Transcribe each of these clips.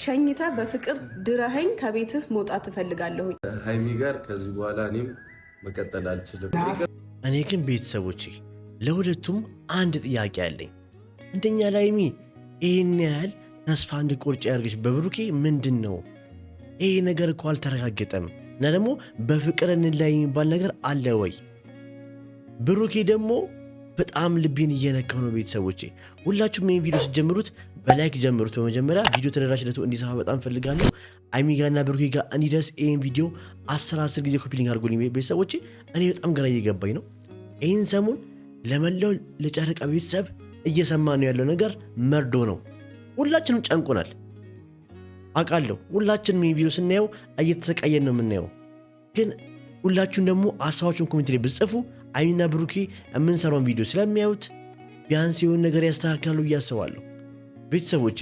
ሸኝተ በፍቅር ድረኸኝ ከቤትህ መውጣት እፈልጋለሁ። ሃይሚ ጋር ከዚህ በኋላ እኔም መቀጠል አልችልም። እኔ ግን ቤተሰቦቼ ለሁለቱም አንድ ጥያቄ አለኝ። እንደኛ ላይሚ ይህን ያህል ተስፋ እንድቆርጭ ያርግሽ በብሩኬ ምንድን ነው? ይሄ ነገር እኮ አልተረጋገጠም እና ደግሞ በፍቅር እንላይ የሚባል ነገር አለ ወይ? ብሩኬ ደግሞ በጣም ልቤን እየነካው ነው። ቤተሰቦቼ ሁላችሁም ይህን ቪዲዮ ስትጀምሩት በላይክ ጀምሩት። በመጀመሪያ ቪዲዮ ተደራሽነቱ እንዲሰፋ በጣም ፈልጋለሁ። ሃይሚ ጋርና ብሩኬ ጋር እንዲደርስ ይህን ቪዲዮ 10 ጊዜ ኮፒ ሊንክ አድርጉልኝ። ቤተሰቦቼ እኔ በጣም ገና እየገባኝ ነው። ይህን ሰሞን ለመላው ለጨረቃ ቤተሰብ እየሰማ ነው ያለው ነገር መርዶ ነው። ሁላችንም ጨንቆናል አውቃለሁ። ሁላችንም ይህን ቪዲዮ ስናየው እየተሰቃየን ነው የምናየው። ግን ሁላችሁም ደግሞ ሀሳባችሁን ኮሜንት ላይ ብትጽፉ ሃይሚና ብሩኬ የምንሰራውን ቪዲዮ ስለሚያዩት ቢያንስ የሆነ ነገር ያስተካክላሉ ብዬ አስባለሁ። ቤተሰቦቼ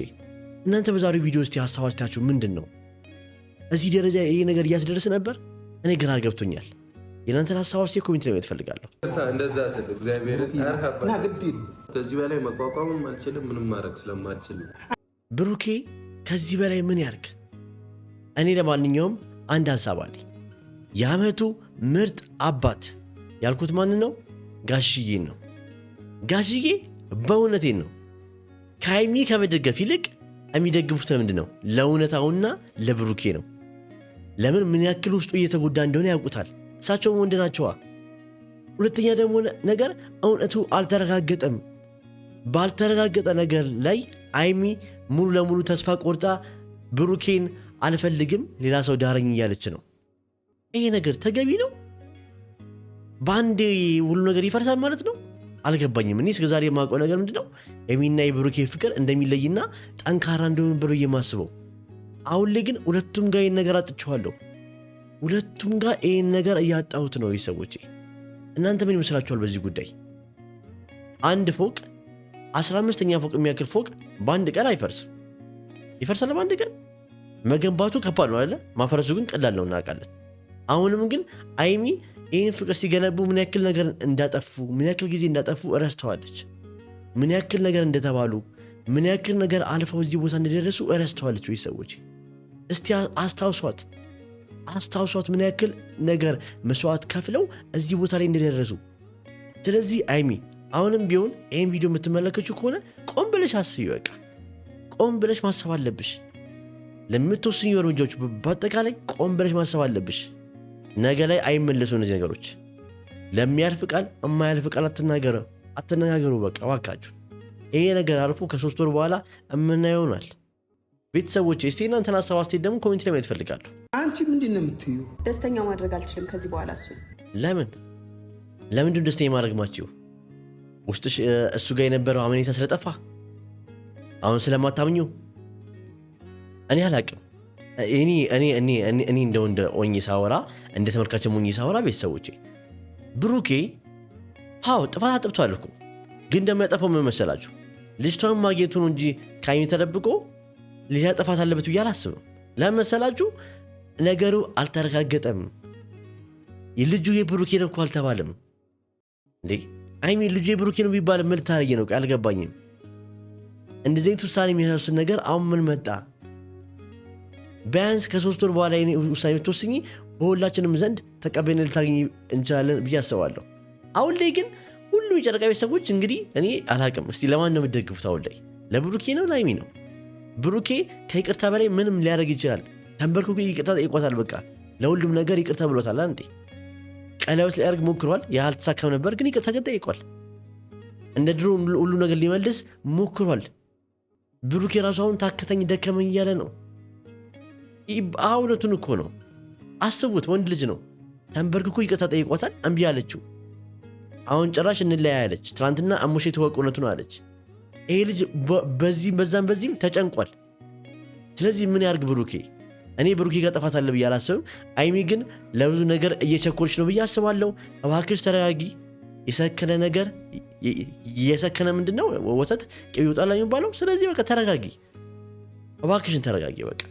እናንተ በዛሬው ቪዲዮ ውስጥ ሀሳብ አስተያየታችሁ ምንድን ነው? እዚህ ደረጃ ይሄ ነገር እያስደረሰ ነበር? እኔ ግራ ገብቶኛል። የእናንተን ሀሳብ አስተያየት ኮሜንት ላይ እፈልጋለሁ። እንደዛ ስል እግዚአብሔርን ከዚህ በላይ መቋቋምም አልችልም፣ ምንም ማድረግ ስለማልችል ብሩኬ ከዚህ በላይ ምን ያርግ? እኔ ለማንኛውም አንድ ሀሳብ አለኝ። የዓመቱ ምርጥ አባት ያልኩት ማን ነው? ጋሽዬን ነው። ጋሽዬ በእውነቴን ነው ከሃይሚ ከመደገፍ ይልቅ የሚደግፉት ለምንድን ነው? ለእውነታውና ለብሩኬ ነው። ለምን? ምን ያክል ውስጡ እየተጎዳ እንደሆነ ያውቁታል። እሳቸውም ወንድ ናቸዋ። ሁለተኛ ደግሞ ነገር እውነቱ አልተረጋገጠም። ባልተረጋገጠ ነገር ላይ ሃይሚ ሙሉ ለሙሉ ተስፋ ቆርጣ ብሩኬን አልፈልግም ሌላ ሰው ዳረኝ እያለች ነው። ይሄ ነገር ተገቢ ነው? በአንዴ ሁሉ ነገር ይፈርሳል ማለት ነው? አልገባኝም። እኔ እስከዛሬ የማውቀው ነገር ምንድን ነው? ሃይሚና የብሩኬ ፍቅር እንደሚለይና ጠንካራ እንደሆነ ብሎ የማስበው። አሁን ላይ ግን ሁለቱም ጋር ይህን ነገር አጥቼዋለሁ። ሁለቱም ጋር ይህን ነገር እያጣሁት ነው። ሰዎች እናንተ ምን ይመስላችኋል በዚህ ጉዳይ? አንድ ፎቅ 15ኛ ፎቅ የሚያክል ፎቅ በአንድ ቀን አይፈርስም። ይፈርሳል በአንድ ቀን። መገንባቱ ከባድ ነው አይደለ? ማፈረሱ ግን ቀላል ነው እናውቃለን። አሁንም ግን ሃይሚ ይህን ፍቅር ሲገነቡ ምን ያክል ነገር እንዳጠፉ፣ ምን ያክል ጊዜ እንዳጠፉ እረስተዋለች። ምን ያክል ነገር እንደተባሉ፣ ምን ያክል ነገር አልፈው እዚህ ቦታ እንደደረሱ እረስተዋለች። ወይ ሰዎች እስቲ አስታውሷት ምን ያክል ነገር መስዋዕት ከፍለው እዚህ ቦታ ላይ እንደደረሱ። ስለዚህ ሃይሚ አሁንም ቢሆን ይህን ቪዲዮ የምትመለከችው ከሆነ ቆም ብለሽ አስቢ። በቃ ቆም ብለሽ ማሰብ አለብሽ። ለምትወስኙ እርምጃዎች በአጠቃላይ ቆም ብለሽ ማሰብ አለብሽ። ነገ ላይ አይመለሱ እነዚህ ነገሮች። ለሚያልፍ ቃል የማያልፍ ቃል አትነጋገሩ። በቃ ዋካችሁ። ይሄ ነገር አልፎ ከ3 ወር በኋላ እምናየው ይሆናል። ቤተሰቦች እስቲ እናንተን ሀሳብ አስተያየት ደግሞ ኮሜንት ላይ ማየት እፈልጋለሁ። አንቺ ምንድን ነው የምትዩ? ደስተኛ ማድረግ አልችልም ከዚህ በኋላ እሱ። ለምንድን ደስተኛ ማድረግ ማችው? ውስጥሽ እሱ ጋር የነበረው አመኔታ ስለጠፋ አሁን ስለማታምኙ? እኔ አላቅም። እኔ እንደው እንደ ኦኝ ሳወራ እንደ ተመልካች ሞኝ ሳወራ ቤተሰቦቼ ብሩኬ ጥፋት አጥፍቷል እኮ። ግን እንደማያጠፋው ምን መሰላችሁ? ልጅቷን ማግኘቱ ነው እንጂ ከሃይሚ ተደብቆ ሌላ ጥፋት አለበት ብዬ አላስብም። ለምን መሰላችሁ? ነገሩ አልተረጋገጠም። ልጁ የብሩኬ ነው እኮ አልተባለም እንዴ? ሃይሚ ልጁ የብሩኬ ነው ቢባል ምን ልታረጊ ነው? አልገባኝም። እንደዚህ አይነት ውሳኔ የሚያሳስን ነገር አሁን ምን መጣ? ቢያንስ ከ3 ወር በኋላ ውሳኔ ብትወስኚ በሁላችንም ዘንድ ተቀባይነት ልታገኝ እንችላለን ብዬ አስባለሁ። አሁን ላይ ግን ሁሉም የጨረቃ ቤተሰቦች እንግዲህ እኔ አላቅም። እስቲ ለማን ነው የምትደግፉት? አሁን ላይ ለብሩኬ ነው ለሃይሚ ነው? ብሩኬ ከይቅርታ በላይ ምንም ሊያደርግ ይችላል። ተንበርክኮ ይቅርታ ጠይቋታል። በቃ ለሁሉም ነገር ይቅርታ ብሎታል። አንዴ ቀለበት ሊያደርግ ሞክሯል። ያልተሳካም ነበር፣ ግን ይቅርታ ግን ጠይቋል። እንደ ድሮ ሁሉ ነገር ሊመልስ ሞክሯል። ብሩኬ ራሱ አሁን ታከተኝ ደከመኝ እያለ ነው። እውነቱን እኮ ነው። አስቡት፣ ወንድ ልጅ ነው። ተንበርክኮ ይቅርታ ጠይቋታል፣ እምቢ አለችው። አሁን ጭራሽ እንለያ ያለች። ትናንትና አሞሼ ተወቅ እውነቱን አለች። ይሄ ልጅ በዚህም በዚህም ተጨንቋል። ስለዚህ ምን ያርግ ብሩኬ? እኔ ብሩኬ ጋር ጥፋት አለ ብዬ አላስብም። ሃይሚ ግን ለብዙ ነገር እየቸኮልች ነው ብዬ አስባለሁ። እባክሽ ተረጋጊ። የሰከነ ምንድነው ወተት ቅቤ ይወጣል የሚባለው። ስለዚህ በቃ ተረጋጊ፣ እባክሽን ተረጋጊ። በቃ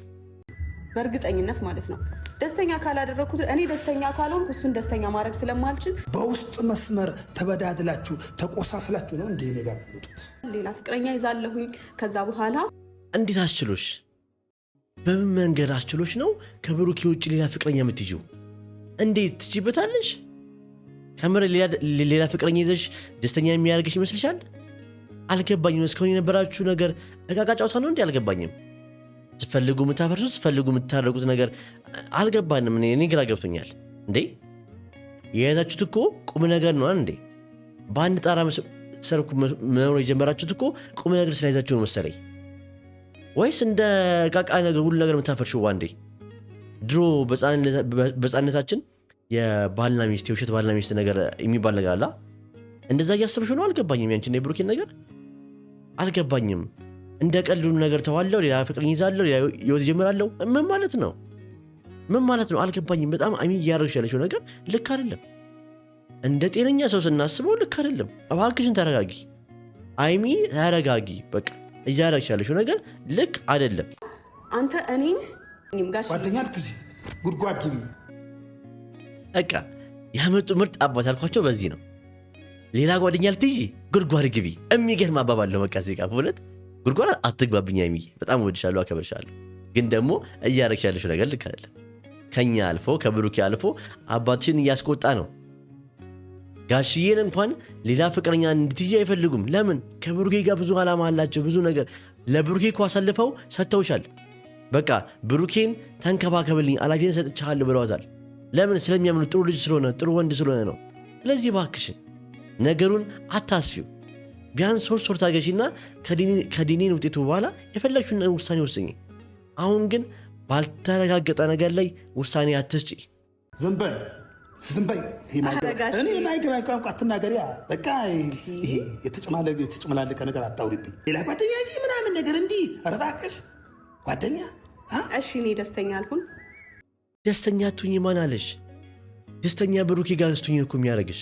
በእርግጠኝነት ማለት ነው ደስተኛ ካላደረኩት እኔ ደስተኛ ካልሆንኩ እሱን ደስተኛ ማድረግ ስለማልችል በውስጥ መስመር ተበዳድላችሁ ተቆሳስላችሁ ነው እንዴ ነገር ያሉት? ሌላ ፍቅረኛ ይዛለሁኝ። ከዛ በኋላ እንዴት አስችሎሽ? በምን መንገድ አስችሎች ነው ከብሩኬ ውጭ ሌላ ፍቅረኛ የምትይዥው? እንዴት ትችይበታለሽ? ከምር ሌላ ፍቅረኛ ይዘሽ ደስተኛ የሚያደርግሽ ይመስልሻል? አልገባኝም። እስካሁን የነበራችሁ ነገር እቃቃ ጨዋታ ነው እንዴ? አልገባኝም። ስትፈልጉ የምታፈርሱት ስትፈልጉ የምታደርጉት ነገር አልገባንም። እኔ ግራ ገብቶኛል። እንዴ የያዛችሁት እኮ ቁም ነገር ነው እንዴ? በአንድ ጣራ ሰርኩ መኖር የጀመራችሁት እኮ ቁም ነገር ስለያዛችሁ ነው መሰለኝ። ወይስ እንደ እቃቃ ነገር ሁሉ ነገር የምታፈርሽው አንዴ? ድሮ በሕፃንነታችን የባልና ሚስት የውሸት ባልና ሚስት ነገር የሚባል ነገር አለ። እንደዛ እያሰብሽ ነው? አልገባኝም። ያንቺና የብሩኬን ነገር አልገባኝም። እንደ ቀልዱ ነገር ተዋለው ሌላ ፍቅር ይዛለው ሌላ ህይወት ጀምራለው ምን ማለት ነው? ምን ማለት ነው? አልገባኝም። በጣም እያደረግሽ ያለሽው ነገር ልክ አይደለም። እንደ ጤነኛ ሰው ስናስበው ልክ አይደለም። እባክሽን ተረጋጊ አይሚ፣ ተረጋጊ። በቃ እያደረግሽ ያለሽው ነገር ልክ አይደለም። አንተ እኔም ጋሽ ጓደኛ ልትይዥ ጉድጓድ ግቢ። በቃ ያመጡ ምርጥ አባት ያልኳቸው በዚህ ነው። ሌላ ጓደኛ ልትይዥ ጉድጓድ ግቢ። የሚገርም አባባል ነው። በቃ እዚህ ጋር በእውነት ጉድጓድ አትግባብኝ አይሚዬ። በጣም እወድሻለሁ፣ አከብርሻለሁ። ግን ደግሞ እያደረግሽ ያለሽው ነገር ልክ አይደለም። ከኛ አልፎ ከብሩኬ አልፎ አባትሽን እያስቆጣ ነው። ጋሽዬን እንኳን ሌላ ፍቅረኛ እንድትይዥ አይፈልጉም። ለምን? ከብሩኬ ጋር ብዙ ዓላማ አላቸው። ብዙ ነገር ለብሩኬ እኮ አሳልፈው ሰጥተውሻል። በቃ ብሩኬን ተንከባከብልኝ ኃላፊነት ሰጥቻለሁ ብለዋታል። ለምን? ስለሚያምኑ ጥሩ ልጅ ስለሆነ ጥሩ ወንድ ስለሆነ ነው። ስለዚህ እባክሽን ነገሩን አታስፊው። ቢያንስ 3 ወር ታገሺና ከዲኔን ውጤቱ በኋላ የፈለግሽውን ውሳኔ ወስኝ። አሁን ግን ባልተረጋገጠ ነገር ላይ ውሳኔ አትስጪ። ዝም በይ እኔ የማይገባኝ ቋንቋ አትናገሪ። በቃ ይሄ የተጨመላለቀ ነገር አታውሪብኝ። ሌላ ጓደኛ ምናምን ነገር እንዲህ ኧረ እባክሽ ጓደኛ። እሺ እኔ ደስተኛ አልሁን። ደስተኛ አትሁኝ ማን አለሽ? ደስተኛ ብሩኬ ጋር ስትሁኝ እኮ የሚያደርግሽ።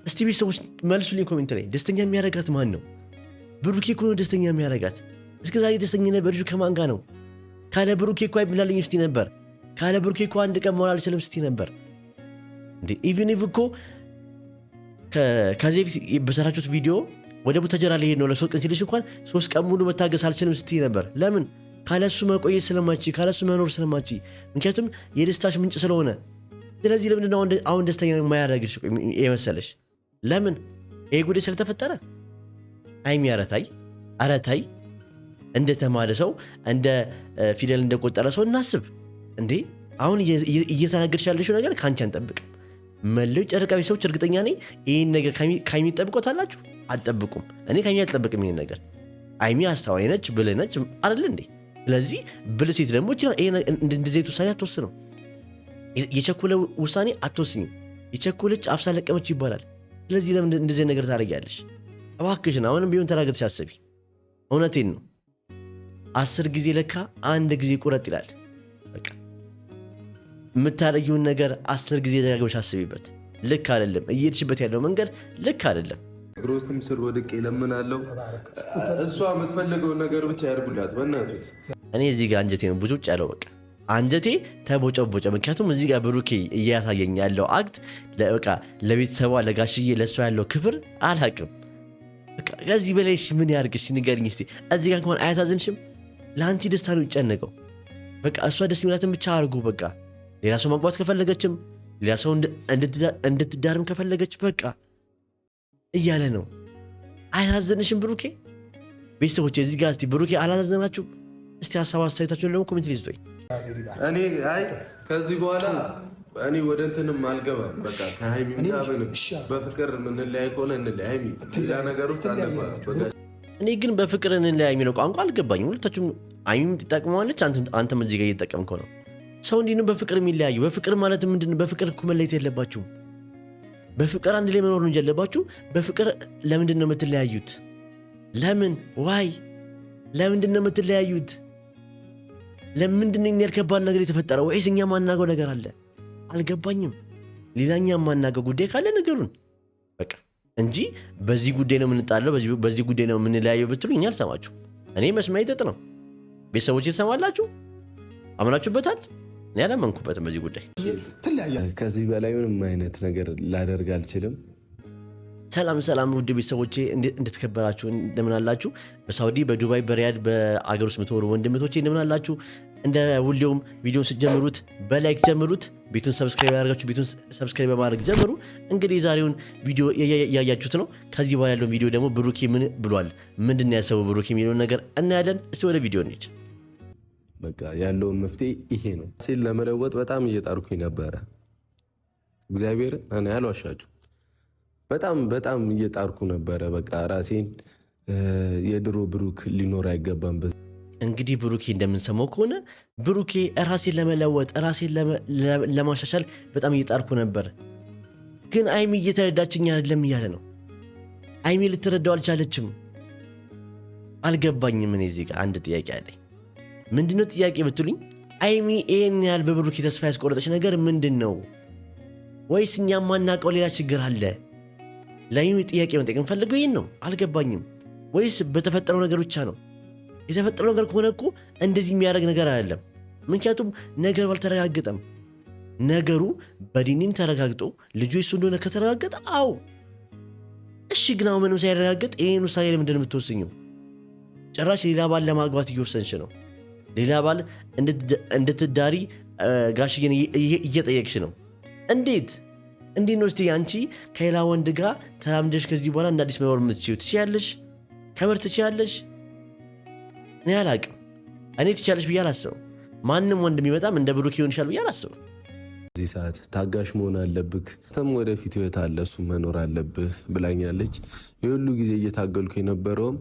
እስቲ ቤተሰቦች መልሱልኝ ኮሜንት ላይ። ደስተኛ የሚያደርጋት ማን ነው? ብሩኬ እኮ ነው ደስተኛ የሚያደርጋት። እስከ ዛሬ ደስተኛ ነበርሽ ከማን ጋር ነው? ካለ ብሩኬ እኮ አይብላልኝ ስቲ ነበር። ካለ ብሩኬ እኮ አንድ ቀን መሆን አልችልም ስቲ ነበር። እንዴ ኢቭን ኢቭ እኮ ከዚህ በሰራችሁት ቪዲዮ ወደ ቡታጀራ ላይ ሄድ ነው ለ3 ቀን ሲልሽ እንኳን 3 ቀን ሙሉ መታገስ አልችልም ስቲ ነበር። ለምን? ካለሱ መቆየት ስለማቺ፣ ካለሱ መኖር ስለማቺ። ምክንያቱም የደስታሽ ምንጭ ስለሆነ። ስለዚህ ለምንድን ነው አሁን ደስተኛ የማያደርግሽ የመሰለሽ? ለምን? ይሄ ጉዳይ ስለተፈጠረ አይሚ አረታይ እንደተማረ ሰው እንደ ፊደል እንደቆጠረ ሰው እናስብ እንዴ። አሁን እየተናገርሽ ያለሽው ነገር ከአንቺ አንጠብቅም። መለው ጨረቃ ቤተሰቦች እርግጠኛ ነኝ ይህን ነገር ከአይሚ ጠብቆታላችሁ? አትጠብቁም። እኔ ከአይሚ አልጠብቅም ይህን ነገር። አይሚ አስተዋይ ነች፣ ብልህ ነች አይደል እንዴ? ስለዚህ ብልህ ሴት ደግሞ እንደዚህ ውሳኔ አትወስነው። የቸኮለ ውሳኔ አትወስኝም። የቸኮለች አፍሳ ለቀመች ይባላል። ስለዚህ ለምን እንደዚህ ነገር ታደርጊያለሽ? እባክሽን አሁንም ቢሆን ተረጋግተሽ አስቢ። እውነቴን ነው። 10 ጊዜ ለካ 1 ጊዜ ቁረጥ ይላል። በቃ የምታደርጊውን ነገር 10 ጊዜ ደጋግመሽ አስቢበት። ልክ አይደለም። እየሄድሽበት ያለው መንገድ ልክ አይደለም። እግሮትም ስር ወድቄ እለምናለሁ። እሷ የምትፈልገውን ነገር ብቻ ያድርጉላት በእናትህ። እኔ እዚህ ጋር አንጀቴ ነው ብዙ ያለው። በቃ አንጀቴ ተቦጨቦጨ። ምክንያቱም እዚህ ጋር ብሩኬ እያሳየኝ ያለው አክት በቃ ለቤተሰቧ ለጋሽዬ ለእሷ ያለው ክብር አላቅም። ከዚህ በላይ ምን ያርግሽ ንገርኝ እስቲ። እዚህ ጋር እንኳን አያሳዝንሽም? ለአንቺ ደስታ ነው ይጨነቀው። በቃ እሷ ደስ የሚላትን ብቻ አድርጉ። በቃ ሌላ ሰው ማግባት ከፈለገችም ሌላ ሰው እንድትዳርም ከፈለገች በቃ እያለ ነው። አያሳዝንሽም ብሩኬ? ቤተሰቦች እዚህ ጋር እስቲ ብሩኬ አላሳዘናችሁም? እስቲ ሀሳብ አስተያየታችሁን ደግሞ ኮሜንት ላይ ይስጡኝ። እኔ ከዚህ በኋላ እኔ ወደ እንትንም አልገባም። በቃ ከሀይሚ ምናምን በፍቅር እንለያይ ከሆነ እንለያይ። ሀይሚ ሌላ ነገር ውስጥ አልገባም። እኔ ግን በፍቅር እንለያይ የሚለው ቋንቋ አልገባኝም። ሁለታችሁም ሀይሚም ትጠቅመዋለች፣ አንተም እዚህ ጋር እየተጠቀምከው ነው። ሰው እንዲህ ነው በፍቅር የሚለያዩ? በፍቅር ማለት ምንድን ነው? በፍቅር እኮ መለየት የለባችሁም። በፍቅር አንድ ላይ መኖር ነው ያለባችሁ። በፍቅር ለምንድን ነው የምትለያዩት? ለምን ዋይ ለምንድን ነው የምትለያዩት? ለምንድን ነው ያልከባድ ነገር የተፈጠረው? ወይስ እኛ ማናገው ነገር አለ? አልገባኝም። ሌላኛ ማናገው ጉዳይ ካለ ነገሩን በቃ እንጂ በዚህ ጉዳይ ነው የምንጣለው፣ በዚህ ጉዳይ ነው የምንለያየው ብትሉ እኛ አልሰማችሁ። እኔ መስማት ይጠጥ ነው። ቤተሰቦች የተሰማላችሁ አምናችሁበታል። እኔ አላመንኩበትም በዚህ ጉዳይ። ከዚህ በላይ ምንም አይነት ነገር ላደርግ አልችልም። ሰላም ውድ ቤተሰቦቼ እንድትከበራችሁ እንደምን አላችሁ? በሳውዲ በዱባይ በሪያድ በአገር ውስጥ የምትኖሩ ወንድምቶቼ እንደምን አላችሁ? እንደ ሁሌውም ቪዲዮን ስትጀምሩት በላይክ ጀምሩት። ቤቱን ሰብስክራይብ ያደርጋችሁ ቤቱን ሰብስክራይብ በማድረግ ጀምሩ። እንግዲህ የዛሬውን ቪዲዮ ያያችሁት ነው። ከዚህ በኋላ ያለውን ቪዲዮ ደግሞ ብሩኬ ምን ብሏል፣ ምንድን ያሰበው ብሩኬ የሚለውን ነገር እናያለን። እስቲ ወደ ቪዲዮ እንሂድ። በቃ ያለውን መፍትሄ ይሄ ነው ሲል ለመለወጥ በጣም እየጣርኩኝ ነበረ። እግዚአብሔር እኔ አልዋሻችሁ በጣም እየጣርኩ ነበረ። በቃ ራሴን የድሮ ብሩክ ሊኖር አይገባም። እንግዲህ ብሩኬ እንደምንሰማው ከሆነ ብሩኬ ራሴን ለመለወጥ ራሴን ለማሻሻል በጣም እየጣርኩ ነበር፣ ግን አይሚ እየተረዳችኝ አይደለም እያለ ነው። አይሚ ልትረዳው አልቻለችም። አልገባኝም። እኔ እዚህ ጋር አንድ ጥያቄ አለኝ። ምንድነው ጥያቄ ብትሉኝ፣ አይሚ ይህን ያህል በብሩኬ ተስፋ ያስቆረጠች ነገር ምንድን ነው? ወይስ እኛ ማናውቀው ሌላ ችግር አለ? ለአይሚ ጥያቄ መጠየቅ የምፈልገው ይህን ነው። አልገባኝም። ወይስ በተፈጠረው ነገር ብቻ ነው? የተፈጠረው ነገር ከሆነ እኮ እንደዚህ የሚያደርግ ነገር አይደለም። ምክንያቱም ነገሩ አልተረጋገጠም። ነገሩ በዲኒም ተረጋግጦ ልጁ እሱ እንደሆነ ከተረጋገጠ አዎ እሺ። ግን አሁን ምንም ሳይረጋገጥ ይህን ውሳኔ ለምንድን ነው የምትወስኙ? ጭራሽ ሌላ ባል ለማግባት እየወሰንሽ ነው። ሌላ ባል እንድትዳሪ ጋሽዬን እየጠየቅሽ ነው። እንዴት ነው እስቲ አንቺ ከሌላ ወንድ ጋር ተላምደሽ ከዚህ በኋላ እንደ አዲስ መኖር የምትችይው? ትችያለሽ? ከምር ትችያለሽ? እኔ አላቅም። እኔ ትችያለሽ ብዬ አላስብም። ማንም ወንድ የሚመጣም እንደ ብሩክ ይሆንሻል ብዬ አላስብም። እዚህ ሰዓት ታጋሽ መሆን አለብህ። ተም ወደፊት ህይወት አለ፣ እሱ መኖር አለብህ ብላኛለች። የሁሉ ጊዜ እየታገልኩ የነበረውም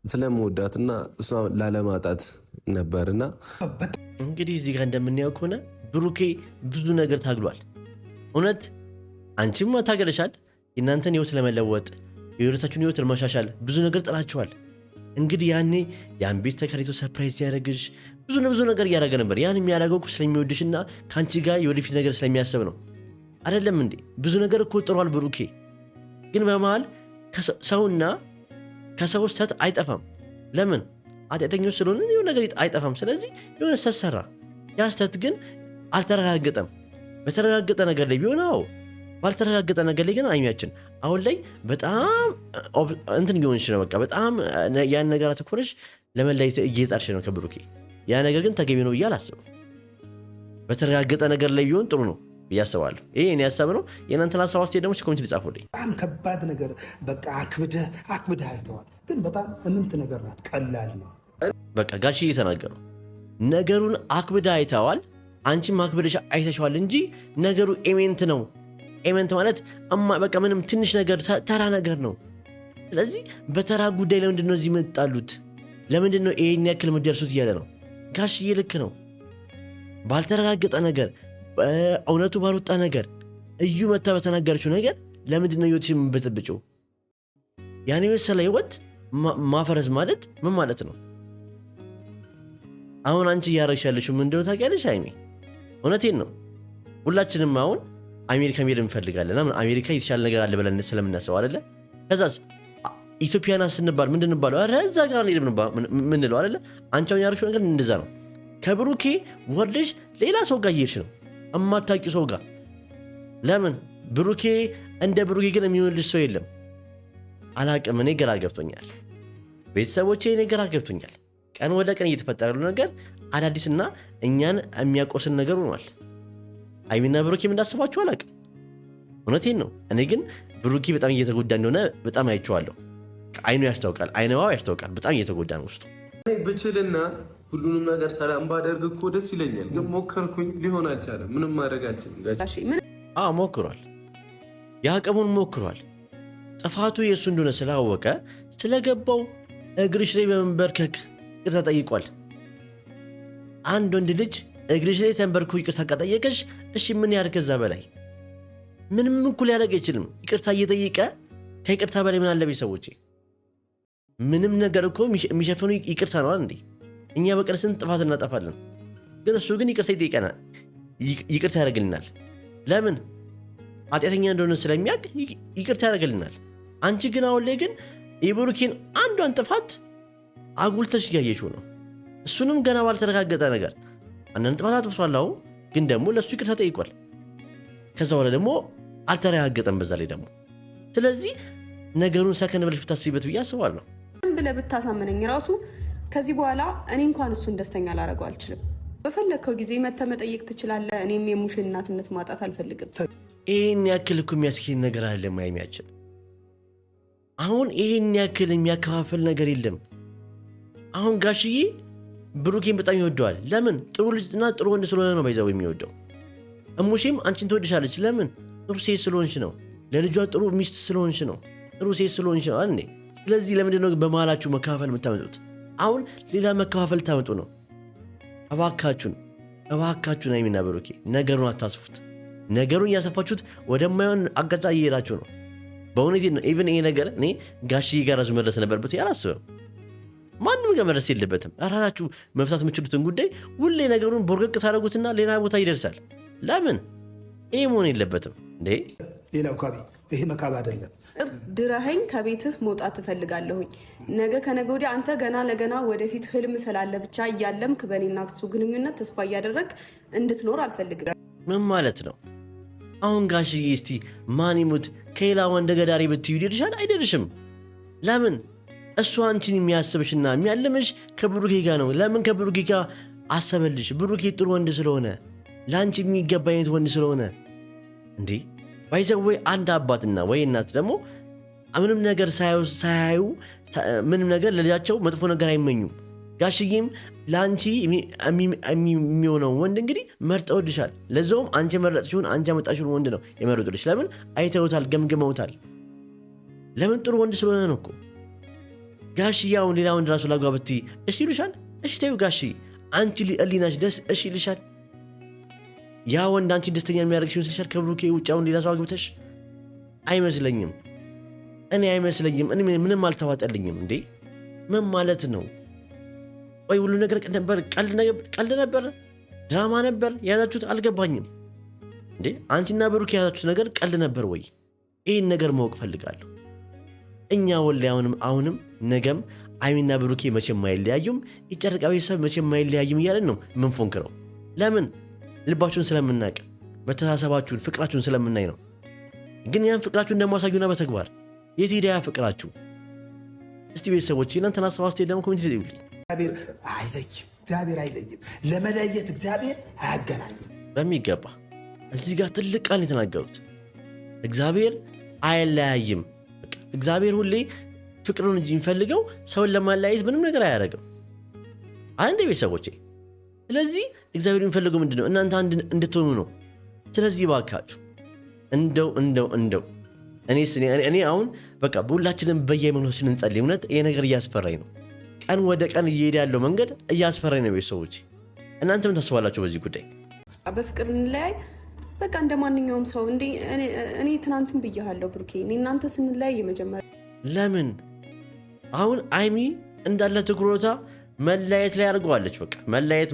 ስለመወዳትና እሷ ላለማጣት ነበርና እንግዲህ እዚህ ጋር እንደምናየው ከሆነ ብሩኬ ብዙ ነገር ታግሏል። እውነት አንቺም ታገለሻል። የእናንተን ህይወት ለመለወጥ የሁለታችሁን ህይወት ለማሻሻል ብዙ ነገር ጥላችኋል። እንግዲህ ያኔ ያን ቤት ተከራይቶ ሰርፕራይዝ ያደረግሽ ብዙ ነገር እያደረገ ነበር። ያን የሚያደርገው ስለሚወድሽና ከአንቺ ጋር የወደፊት ነገር ስለሚያስብ ነው አይደለም እንዴ? ብዙ ነገር እኮ ጥሯል ብሩኬ። ግን በመሃል ሰውና ከሰው ስህተት አይጠፋም። ለምን? ኃጢአተኞች ስለሆነ የሆነ ነገር አይጠፋም። ስለዚህ የሆነ ስህተት ሰራ። ያ ስህተት ግን አልተረጋገጠም። በተረጋገጠ ነገር ላይ ቢሆን አዎ፣ ባልተረጋገጠ ነገር ላይ ግን አይሚያችን አሁን ላይ በጣም እንትን እየሆንሽ ነው። በቃ በጣም ያን ነገር አተኮረሽ ለመለየት እየጣርሽ ነው ከብሩኬ። ያ ነገር ግን ተገቢ ነው ብዬ አላስብም። በተረጋገጠ ነገር ላይ ቢሆን ጥሩ ነው ብዬ አስባለሁ። ይሄ እኔ ሀሳብ ነው። የእናንተን ሀሳብ አስተያየት ደግሞ ኮሜንት ሊጻፉልኝ። በጣም ከባድ ነገር በቃ አክብደህ አይተዋል። ግን በጣም እምንት ነገር ናት፣ ቀላል ነው። በቃ ጋሽዬ እየተናገሩ ነገሩን አክብደህ አይተዋል። አንቺም አክብደሽ አይተሸዋል እንጂ ነገሩ ኤሜንት ነው። ኤሜንት ማለት በቃ ምንም ትንሽ ነገር ተራ ነገር ነው። ስለዚህ በተራ ጉዳይ ለምንድን ነው እዚህ የምትጣሉት? ለምንድን ነው ይሄን ያክል የምትደርሱት እያለ ነው ጋሽዬ። ልክ ነው። ባልተረጋገጠ ነገር፣ እውነቱ ባልወጣ ነገር፣ እዩ መታ በተናገረችው ነገር ለምንድን ነው ህይወትሽ የምትበጥብጭው? ያን የመሰለ ህይወት ማፈረስ ማለት ምን ማለት ነው? አሁን አንቺ እያረግሽ ያለሽው ምንድን ነው ታውቂያለሽ አይሚ? እውነቴን ነው። ሁላችንም አሁን አሜሪካ መሄድ እንፈልጋለን። አሜሪካ የተሻለ ነገር አለ ብለን ስለምናስበው አይደለ? ከዛስ ኢትዮጵያና ስንባል ምንድን እንባለው? ኧረ እዛ ጋር እንሄድ ምንለው አይደለ? አንቺ አሁን ያደረግሽው ነገር እንደዛ ነው። ከብሩኬ ወርደሽ ሌላ ሰው ጋር እየሄድሽ ነው፣ እማታውቂው ሰው ጋር። ለምን? ብሩኬ እንደ ብሩኬ ግን የሚሆንልሽ ሰው የለም። አላቅም። እኔ ግራ ገብቶኛል። ቤተሰቦቼ እኔ ግራ ገብቶኛል። ቀን ወደ ቀን እየተፈጠረ ያለው ነገር አዳዲስና እኛን የሚያቆስን ነገር ሆኗል። አይሚና ብሩኬም እንዳስባችሁ አላቅም። እውነቴን ነው። እኔ ግን ብሩኬ በጣም እየተጎዳ እንደሆነ በጣም አይቼዋለሁ። አይኑ ያስታውቃል፣ አይነዋው ያስታውቃል። በጣም እየተጎዳ ነው ውስጡ። እኔ ብችልና ሁሉንም ነገር ሰላም ባደርግ እኮ ደስ ይለኛል። ግን ሞከርኩኝ፣ ሊሆን አልቻለም። ምንም ማድረግ አልችልም። ሞክሯል፣ የአቅሙን ሞክሯል። ጥፋቱ የእሱ እንደሆነ ስላወቀ ስለገባው እግርሽ ላይ በመንበርከክ ይቅርታ ጠይቋል። አንድ ወንድ ልጅ እግርሽ ላይ ተንበርኮ ይቅርታ ከጠየቀሽ እሺ ምን ያድርግ? ከዛ በላይ ምንም እኩል ሊያደርግ አይችልም። ይቅርታ እየጠየቀ ከይቅርታ በላይ ምን አለ? ቤተሰቦቼ ምንም ነገር እኮ የሚሸፍኑ ይቅርታ ነው እንዴ? እኛ በቀን ስንት ጥፋት እናጠፋለን? ግን እሱ ግን ይቅርታ ይጠይቀናል፣ ይቅርታ ያደርግልናል። ለምን? ኃጢአተኛ እንደሆነ ስለሚያውቅ ይቅርታ ያደርግልናል። አንቺ ግን አሁን ላይ ግን የብሩኬን አንዷን ጥፋት አጉልተሽ እያየሽው ነው። እሱንም ገና ባልተረጋገጠ ነገር አንዳንድ ጥፋት አጥፍቷል። ግን ደግሞ ለእሱ ይቅርታ ጠይቋል። ከዛ በኋላ ደግሞ አልተረጋገጠም በዛ ላይ ደግሞ። ስለዚህ ነገሩን ሰከን ብለሽ ብታስቢበት ብዬ አስባለሁ። ብለህ ብታሳመነኝ ራሱ ከዚህ በኋላ እኔ እንኳን እሱን ደስተኛ ላደርገው አልችልም። በፈለግከው ጊዜ መተህ መጠየቅ ትችላለህ። እኔም የሙሽን እናትነት ማጣት አልፈልግም። ይህን ያክል እኮ የሚያስኬድ ነገር አለ ማይሚያችን። አሁን ይህን ያክል የሚያከፋፍል ነገር የለም። አሁን ጋሽዬ ብሩኬን በጣም ይወደዋል። ለምን? ጥሩ ልጅና ጥሩ ወንድ ስለሆነ ነው ባይዛው የሚወደው። እሙሽም አንቺን ትወድሻለች። ለምን? ጥሩ ሴት ስለሆንሽ ነው። ለልጇ ጥሩ ሚስት ስለሆንሽ ነው። ጥሩ ሴት ስለሆንሽ ነው አይደል? ስለዚህ ለምንድን ነው በመሃላችሁ መከፋፈል የምታመጡት? አሁን ሌላ መከፋፈል ታመጡ ነው። እባካችሁን ሀይሚና ብሩኬ ነገሩን አታስፉት። ነገሩን እያሰፋችሁት ወደማይሆን አቅጣጫ እየሄዳችሁ ነው። በእውነት ነው። ኢቭን ይሄ ነገር እኔ ጋሽዬ ጋር ራሱ መድረስ ነበርበት አላስብም። ማንም ጋር መድረስ የለበትም። ራሳችሁ መፍታት የምችሉትን ጉዳይ ሁሌ ነገሩን ቦርቀቅ ታደርጉትና ሌላ ቦታ ይደርሳል። ለምን? ይሄ መሆን የለበትም እንዴ። ሌላው ካቢ ይሄ መካብ አይደለም። ድረኸኝ ከቤትህ መውጣት እፈልጋለሁኝ። ነገ ከነገ ወዲያ አንተ ገና ለገና ወደፊት ህልም ስላለ ብቻ እያለምክ በእኔና እሱ ግንኙነት ተስፋ እያደረግ እንድትኖር አልፈልግም። ምን ማለት ነው? አሁን ጋሽዬ እስቲ ማን ይሙት ከሌላ ወንድ ገዳሪ ብትዩ ይደርሻል? አይደርሽም። ለምን? እሱ አንቺን የሚያስብሽና የሚያልምሽ ከብሩኬ ጋር ነው። ለምን ከብሩኬ ጋር አሰበልሽ? ብሩኬ ጥሩ ወንድ ስለሆነ፣ ለአንቺ የሚገባ አይነት ወንድ ስለሆነ እንዴ። ባይዘው ወይ አንድ አባትና ወይ እናት ደግሞ ምንም ነገር ሳያዩ ምንም ነገር ለልጃቸው መጥፎ ነገር አይመኙም። ጋሽዬም ለአንቺ የሚሆነው ወንድ እንግዲህ መርጠውልሻል። ለዛውም አንቺ መረጥሽውን አንቺ ያመጣሽውን ወንድ ነው የመረጡልሽ። ለምን? አይተውታል፣ ገምግመውታል። ለምን? ጥሩ ወንድ ስለሆነ ነው እኮ። ጋሽዬ አሁን ሌላ ወንድ ራሱ ላግባ ብትይ እሺ ይሉሻል? እሺ ተይው ጋሽዬ፣ አንቺ ህሊናሽ ደስ እሺ ይልሻል? ያ ወንድ አንቺ ደስተኛ የሚያደርግሽ ይመስልሻል? ከብሩኬ ውጭ አሁን ሌላ ሰው አግብተሽ? አይመስለኝም። እኔ አይመስለኝም። እኔ ምንም አልተዋጠልኝም። እንዴ ምን ማለት ነው? ወይ ሁሉ ነገር ቀልድ ነበር፣ ድራማ ነበር የያዛችሁት? አልገባኝም። እንዴ አንቺና ብሩኬ የያዛችሁት ነገር ቀልድ ነበር ወይ? ይህን ነገር ማወቅ ፈልጋለሁ። እኛ ወላሂ አሁንም ነገም ሀይሚና ብሩኬ መቼም አይለያዩም፣ የጨረቃ ቤተሰብ መቼም አይለያዩም እያለን ነው ምንፎንክረው። ለምን? ልባችሁን ስለምናቅ፣ መተሳሰባችሁን፣ ፍቅራችሁን ስለምናይ ነው። ግን ያን ፍቅራችሁን ደግሞ አሳዩና በተግባር የት ሄደ ያ ፍቅራችሁ? እስቲ ቤተሰቦች እናንተን ሀሳብ አስተያየት ደግሞ ኮሜንት ላይ ይውልኝ። እግዚአብሔር አይለይም። ለመለየት እግዚአብሔር አያገናኝም። በሚገባ እዚህ ጋር ትልቅ ቃል የተናገሩት እግዚአብሔር አይለያይም። እግዚአብሔር ሁሌ ፍቅሩን እንጂ የሚፈልገው ሰውን ለማለያየት ምንም ነገር አያደርግም። አንዴ ቤተሰቦቼ፣ ስለዚህ እግዚአብሔር የሚፈልገው ምንድን ነው? እናንተ አንድ እንድትሆኑ ነው። ስለዚህ ባካችሁ እንደው እኔ አሁን በቃ በሁላችንም በየሃይማኖታችን እንጸልይ። እውነት ይሄ ነገር እያስፈራኝ ነው። ቀን ወደ ቀን እየሄደ ያለው መንገድ እያስፈራኝ ነው። ቤተሰቦቼ እናንተ ምን ታስባላችሁ በዚህ ጉዳይ? በፍቅር እንለያይ በቃ እንደ ማንኛውም ሰው። እኔ ትናንትን ብያለሁ ብሩኬ፣ እኔ እናንተ ስንለያይ የመጀመሪያ ለምን አሁን አይሚ እንዳለ ትኩረታ መለያየት ላይ አድርገዋለች። በቃ መለያየት።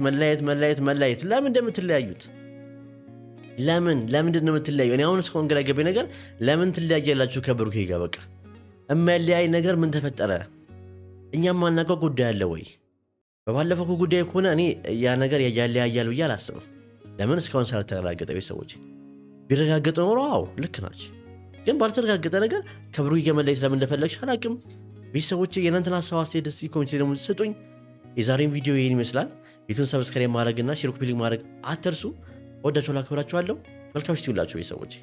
ለምን እንደምትለያዩት? ለምንድን ነው የምትለያዩ? እኔ አሁን እስካሁን ግራ የገባኝ ነገር ለምን ትለያያላችሁ ከብሩኬ ጋር? በቃ የማይለያይ ነገር ምን ተፈጠረ? እኛም ማናውቀው ጉዳይ አለ ወይ? በባለፈው ጉዳይ ከሆነ እኔ ያ ነገር ያለያያል ብዬ አላስብም። ለምን እስካሁን ስላልተረጋገጠ። ቤተሰቦች ቢረጋገጠ ኖሮ አዎ ልክ ናች። ግን ባልተረጋገጠ ነገር ከብሩኬ ጋር መለያየት ለምን እንደፈለግሽ አላውቅም። ቤተሰቦች የእናንተን ሀሳብ አስተያየት ደስ ኮሜንት ደግሞ ስጡኝ። የዛሬን ቪዲዮ ይህን ይመስላል። ቤቱን ሰብስክራይብ ማድረግና ሼር ኮፒ ሊንክ ማድረግ አትርሱ። ወዳችኋለሁ፣ አክብራችኋለሁ። መልካም ምሽት ይሁንላችሁ ቤተሰቦች።